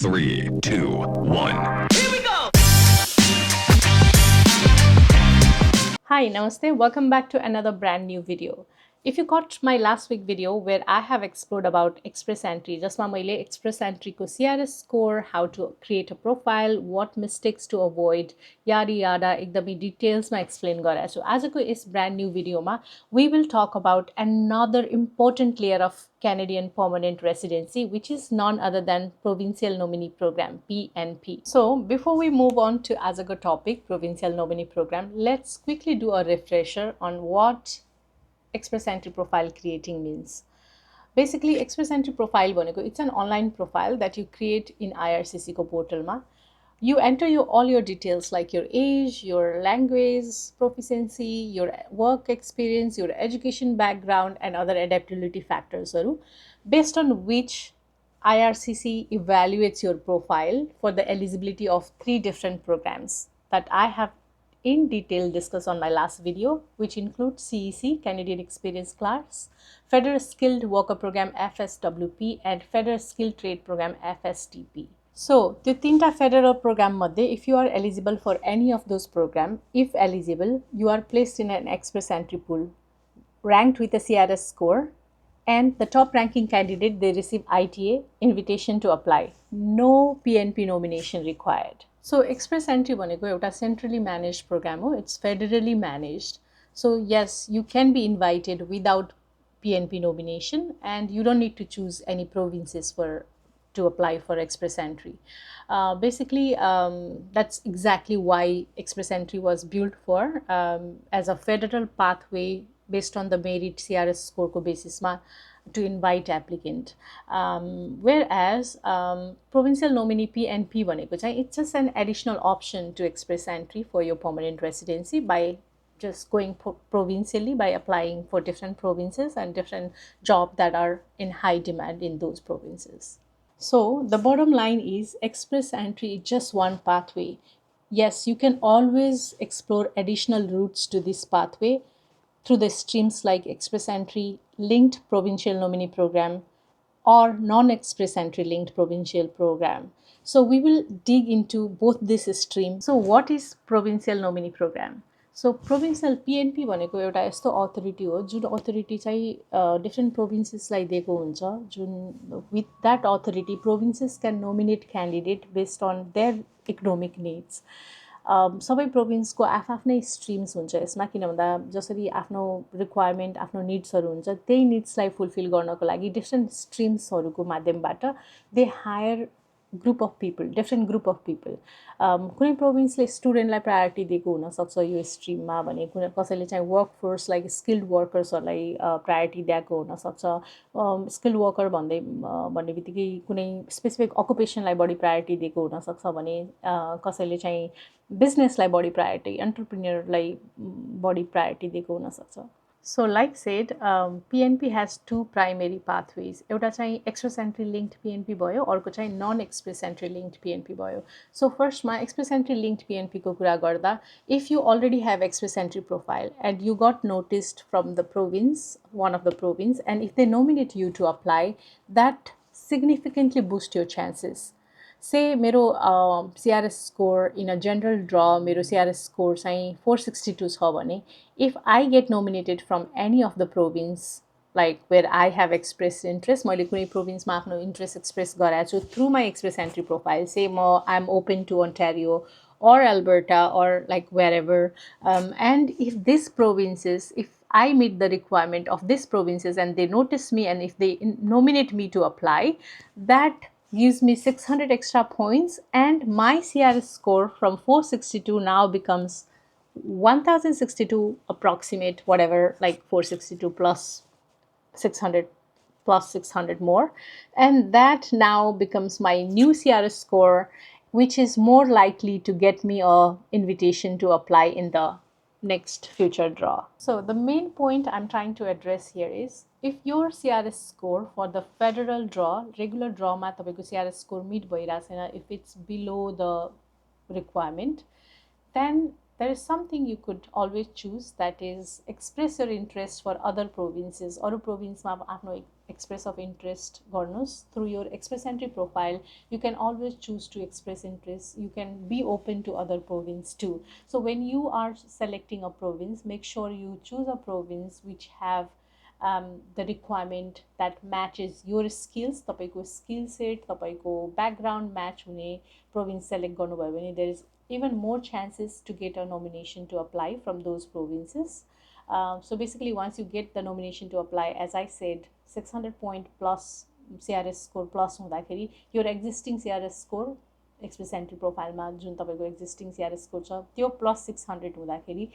3, 2, 1. Here we go! Hi, Namaste. Welcome back to another brand new video. If you caught my last week video where I have explored about Express Entry, जसमा मैले Express Entry को CRS score, how to create a profile, what mistakes to avoid, yada yada एकदमै details मा explain गरेको छु. आजको yes brand new video मा we will talk about another important layer of Canadian Permanent Residency, which is none other than Provincial Nominee Program, PNP. So before we move on to आजको topic, Provincial Nominee Program, let's quickly do a refresher on what Express Entry profile creating means. Basically, Express Entry profile bhaneko, it's an online profile that you create in IRCC ko portal ma. You enter all your details like your age, your language proficiency, your work experience, your education background, and other adaptability factors, based on which IRCC evaluates your profile for the eligibility of 3 different programs that I have in detail discussed on my last video, which include CEC, Canadian Experience Class, Federal Skilled Worker Program FSWP, and Federal Skilled Trade Program FSTP. So, the 3 federal program madhe, if you are eligible for any of those programs, if eligible, you are placed in an Express Entry pool, ranked with a CRS score, and the top ranking candidate, they receive ITA, invitation to apply. No PNP nomination required. So Express Entry bhaneko euta centrally managed program ho, it's federally managed. So yes, you can be invited without PNP nomination and you don't need to choose any provinces to apply for Express Entry. Basically, that's exactly why Express Entry was built for, as a federal pathway based on the merit CRS score ko basis ma to invite applicant. Whereas Provincial Nominee PNP bhaneko chai, it's just an additional option to Express Entry for your permanent residency by just going provincially, by applying for different provinces and different jobs that are in high demand in those provinces. So the bottom line is Express Entry is just one pathway. Yes, you can always explore additional routes to this pathway through the streams like Express Entry, linked Provincial Nominee Program, or non-Express Entry linked Provincial Program. So we will dig into both these streams. So what is Provincial Nominee Program? So Provincial PNP भनेको एउटा यस्तो authority हो जुन authority चाहिँ different प्रोभिन्सेसलाई दिएको हुन्छ, जुन with that authority provinces can nominate candidate based on their economic needs. सबै प्रोभिन्सको आफ्नै स्ट्रिम्स हुन्छ यसमा, किन भन्दा जसरी आफ्नो रिक्वायरमेन्ट आफ्नो निड्सहरू हुन्छ त्यही निड्सलाई फुलफिल गर्नको लागि डिफ्रेन्ट स्ट्रिम्सहरूको माध्यमबाट they hire group of people, different group of people. कुनै प्रोभिन्सले स्टुडेन्टलाई प्रायोरिटी दिएको हुनसक्छ यो स्ट्रिममा भने, कसैले चाहिँ वर्क फोर्स लाइक स्किल्ड वर्कर्सहरूलाई प्रायोरिटी दिएको हुनसक्छ. स्किल्ड वर्कर भन्ने बित्तिकै कुनै स्पेसिफिक अकुपेसनलाई बढी प्रायोरिटी दिएको हुनसक्छ भने, कसैले चाहिँ बिजनेसलाई बढी प्रायोरिटी, एन्टरप्रेन्योरलाई बढी प्रायोरिटी दिएको हुनसक्छ. So like said, PNP has 2 primary pathways. एउटा चाहिँ Express Entry linked PNP भयो, अर्को चाहिँ non-Express Entry linked PNP भयो. So first मा Express Entry linked PNP को कुरा गर्दा, if you already have Express Entry profile and you got noticed from the province, one of the province, and if they nominate you to apply, that significantly boosts your chances. Say मेरो CRS score in a general draw, मेरो CRS score चाहिँ 462 छ भने, if I get nominated from any of the province like where I have expressed interest, मैले कुनै प्रोभिन्समा आफ्नो interest express गराएको छु through my Express Entry profile, say I'm open to Ontario or Alberta or like wherever, and if these provinces, if I meet the requirement of these provinces and they notice me and if they nominate me to apply, that gives me 600 extra points and my CRS score from 462 now becomes 1062 approximate, whatever, like 462 plus 600 plus 600 more, and that now becomes my new CRS score, which is more likely to get me a invitation to apply in the next future draw. So the main point I'm trying to address here is, if your CRS score for the federal draw, regular draw ma tapaiko CRS score meet bhayirako chaina, if it's below the requirement, then there is something you could always choose, that is express your interest for other provinces. Aru province ma आफ्नो express of interest garnus through your express entry profile. You can always choose to express interest. You can be open to other province too. So when you are selecting a province, make sure you choose a province which have the requirement that matches your skills. तपाईको skill set, तपाईको background match हुने province select गर्नुभयो भने there is even more chances to get a nomination to apply from those provinces. So basically, once you get the nomination to apply, as I said, 600 point plus CRS score plus हुँदाखेरि your existing CRS score express entry प्रोफाइलमा जुन तपाईँको existing CRS score छ त्यो plus 600 हुँदाखेरि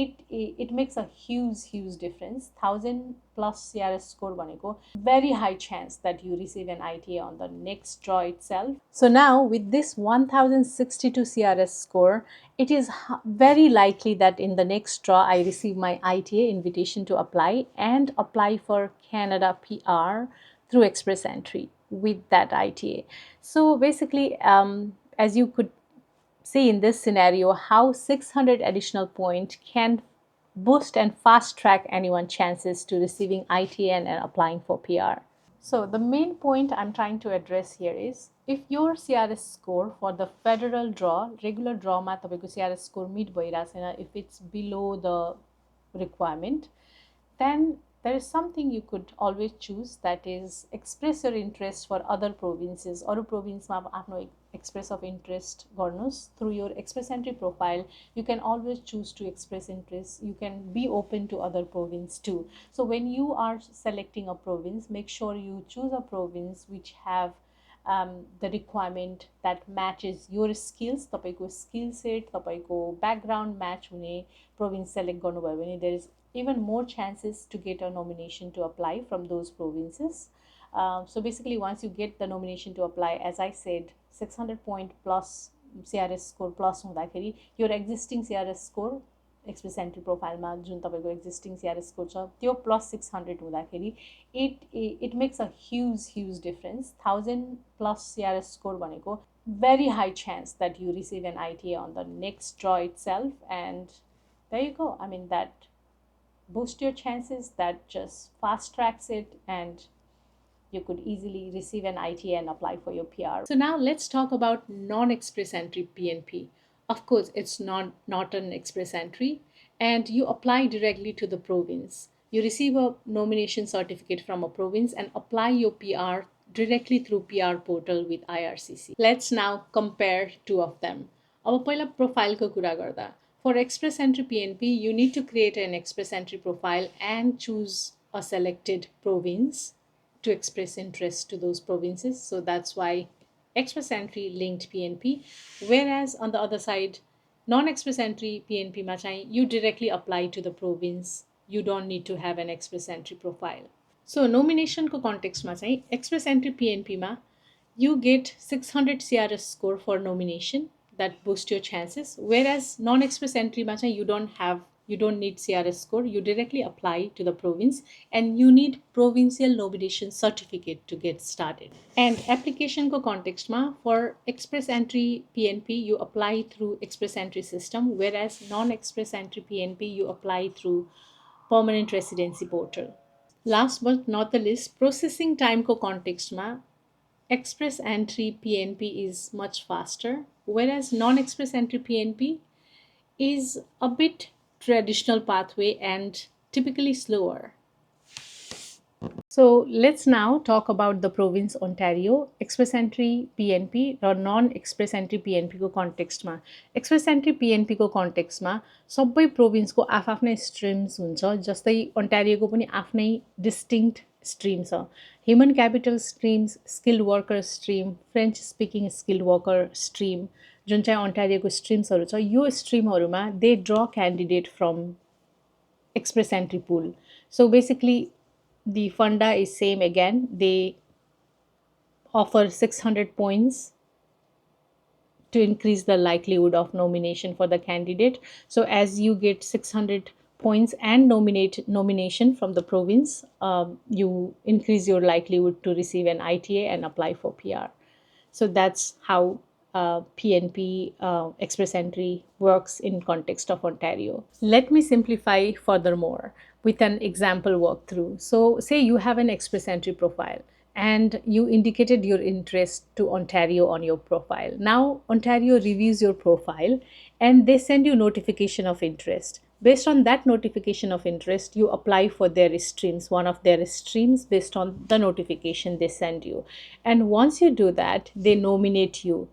it makes a huge difference. 1000 plus CRS score भनेको very high chance that you receive an ITA on the next draw itself. So now with this 1062 CRS score, it is very likely that in the next draw I receive my ITA invitation to apply and apply for Canada PR through express entry with that ITA. So basically, as you could see in this scenario, how 600 additional point can boost and fast track anyone's chances to receiving ITA and applying for PR. So the main point I'm trying to address here is, if your CRS score for the federal draw, regular draw ma tapaiko CRS score meet bhayirachha chaina, if it's below the requirement, then there is something you could always choose, that is express your interest for other provinces. Aru province ma afno express of interest garnus through your express entry profile. You can always choose to express interest. You can be open to other province too. So when you are selecting a province, make sure you choose a province which have the requirement that matches your skills. तपाईको skill set, तपाईको background match हुने province select गर्नुभयो भने there is even more chances to get a nomination to apply from those provinces. So basically, once you get the nomination to apply, as I said, 600 point plus CRS score plus हुँदाखेरि your existing CRS score express entry प्रोफाइलमा जुन तपाईँको existing CRS score छ त्यो plus 600 हुँदाखेरि it makes a huge difference. 1000 plus CRS score भनेको very high chance that you receive an ITA on the next draw itself, and there you go. I mean, that boosts your chances, that just fast tracks it, and you could easily receive an ITA and apply for your PR. So now let's talk about non-express entry PNP. Of course, it's not an express entry, and you apply directly to the province. You receive a nomination certificate from a province and apply your PR directly through PR portal with IRCC. Let's now compare two of them. अब पहिला प्रोफाइलको कुरा गर्दा, for express entry PNP, you need to create an express entry profile and choose a selected province to express interest to those provinces. So that's why express entry linked PNP. Whereas on the other side, non-express entry PNP ma chahi you directly apply to the province. You don't need to have an express entry profile. So nomination ko context ma chahi express entry PNP ma you get 600 CRS score for nomination, that boosts your chances. Whereas non-express entry ma chahi you don't need CRS score. You directly apply to the province and you need provincial nomination certificate to get started. And application ko context ma, for express entry PNP you apply through express entry system, whereas non-express entry PNP you apply through Permanent Residency portal. Last but not the least, processing time ko context ma, express entry PNP is much faster, whereas non-express entry PNP is a bit traditional pathway and typically slower. So let's now talk about the province Ontario, express entry PNP or non-express entry PNP को context मा. Express entry PNP को context मा सबै province को आफ्नै streams हुन्छ. जस्तै Ontario को पनि आफ्नै distinct stream छ. Human capital streams, skilled worker stream, French speaking skilled worker stream, जुन चाहिँ Ontario को streams हरु छ. यो stream हरुमा they draw candidate from express entry pool. So basically the funda is same again. They offer 600 points to increase the likelihood of nomination for the candidate. So as you get 600 points and nomination from the province, you increase your likelihood to receive an ITA and apply for PR. So that's how PNP express entry works in context of Ontario. Let me simplify furthermore with an example walkthrough. So say you have an express entry profile and you indicated your interest to Ontario on your profile. Now Ontario reviews your profile and they send you notification of interest. Based on that notification of interest, you apply for their streams, one of their streams, based on the notification they send you. And once you do that, they nominate you.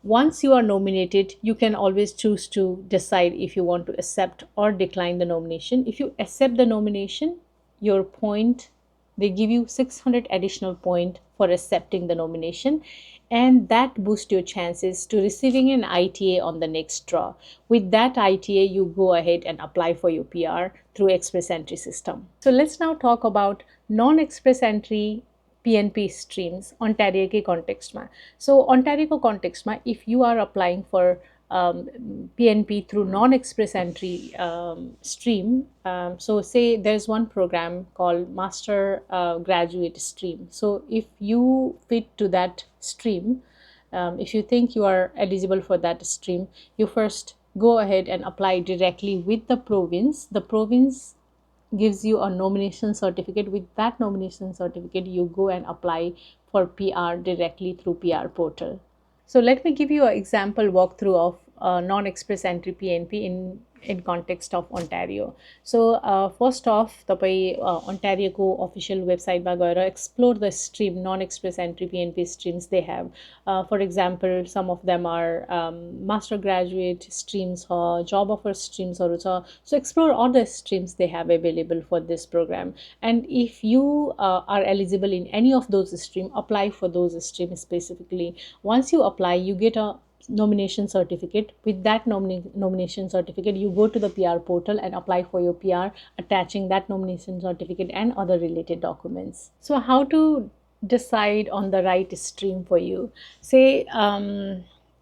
Once you are nominated, you can always choose to decide if you want to accept or decline the nomination. If you accept the nomination, your point, they give you 600 additional point for accepting the nomination, and that boosts your chances to receiving an ITA on the next draw. With that ITA, you go ahead and apply for your PR through express entry system. So let's now talk about non-express entry PNP streams Ontario के context में. So Ontario को context में, if you are applying for PNP through non-express entry stream, so say there's one program called Master Graduate Stream. So if you fit to that stream, if you think you are eligible for that stream, you first go ahead and apply directly with the province. The province gives you a nomination certificate. With that nomination certificate, you go and apply for PR directly through PR portal. So let me give you an example walkthrough of non-express entry PNP in context of Ontario. So first off, तपाईं Ontario को official website मा गएर explore the stream non-express entry PNP streams they have. For example, some of them are master graduate streams or job offer streams हरू छ. So explore all the streams they have available for this program. And if you are eligible in any of those streams, apply for those streams specifically. Once you apply, you get a nomination certificate. With that nomination certificate, you go to the PR portal and apply for your PR, attaching that nomination certificate and other related documents. So how to decide on the right stream for you? Say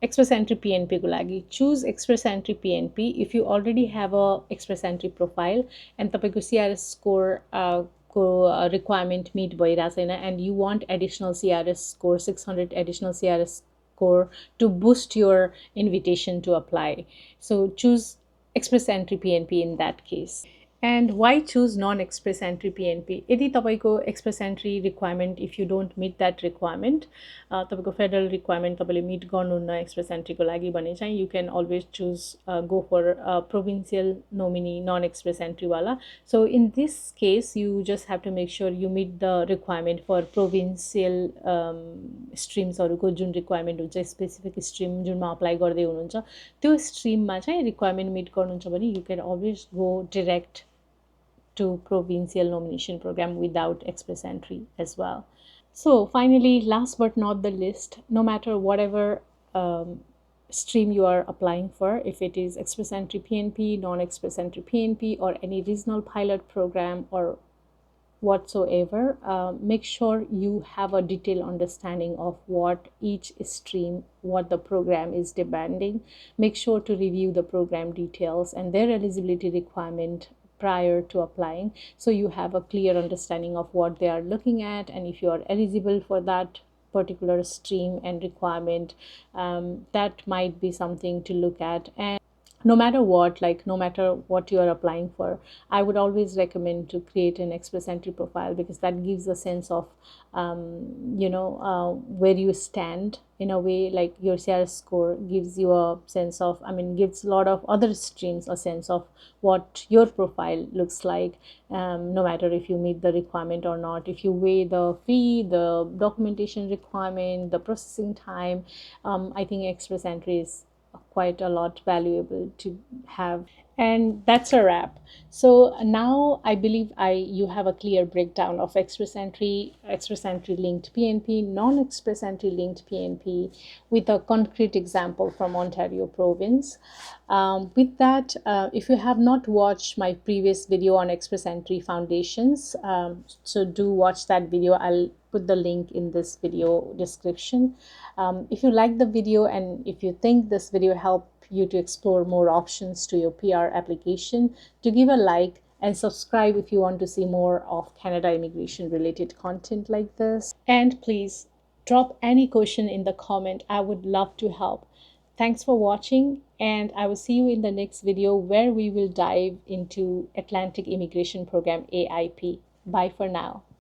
express entry PNP को लागि choose express entry PNP if you already have a express entry profile and तपाईको CRS score को requirement meet भइरहेको छैन and you want additional CRS score 600 additional CRS score to boost your invitation to apply. So choose express entry PNP in that case. And why choose non-express entry PNP? यदि तपाईको express entry requirement, if you don't meet that requirement, तपाईको federal requirement तपाईले meet गर्नुहुन्न express entry को लागि भने चाहिँ you can always choose go for provincial nominee non-express entry वाला. So in this case, you just have to make sure you meet the requirement for provincial streams हरुको Jun requirement हुन्छ specific stream जुनमा apply गर्दै हुनुहुन्छ त्यो stream मा चाहिँ requirement meet गर्नुहुन्छ भने you can always go direct to Provincial Nomination Program without express entry as well. So finally, last but not the least, no matter whatever stream you are applying for, if it is express entry PNP, non-express entry PNP, or any regional pilot program or whatsoever, make sure you have a detailed understanding of what each stream, what the program is demanding. Make sure to review the program details and their eligibility requirement prior to applying, so you have a clear understanding of what they are looking at and if you are eligible for that particular stream and requirement. That might be something to look at. And no matter what, no matter what you are applying for, I would always recommend to create an express entry profile, because that gives a sense of where you stand. In a way, like your CRS score gives you a sense of, gives a lot of other streams a sense of what your profile looks like, no matter if you meet the requirement or not. If you weigh the fee, the documentation requirement, the processing time, I think express entry is quite a lot valuable to have. And that's a wrap. So now I believe you have a clear breakdown of express entry linked PNP, non-express entry linked PNP, with a concrete example from Ontario province. With that, if you have not watched my previous video on express entry foundations, so do watch that video. I'll put the link in this video description. If you like the video and if you think this video helped you to explore more options to your PR application, to give a like and subscribe if you want to see more of Canada immigration related content like this. And please drop any question in the comment. I would love to help. Thanks for watching, and I will see you in the next video where we will dive into Atlantic Immigration Program AIP. Bye for now.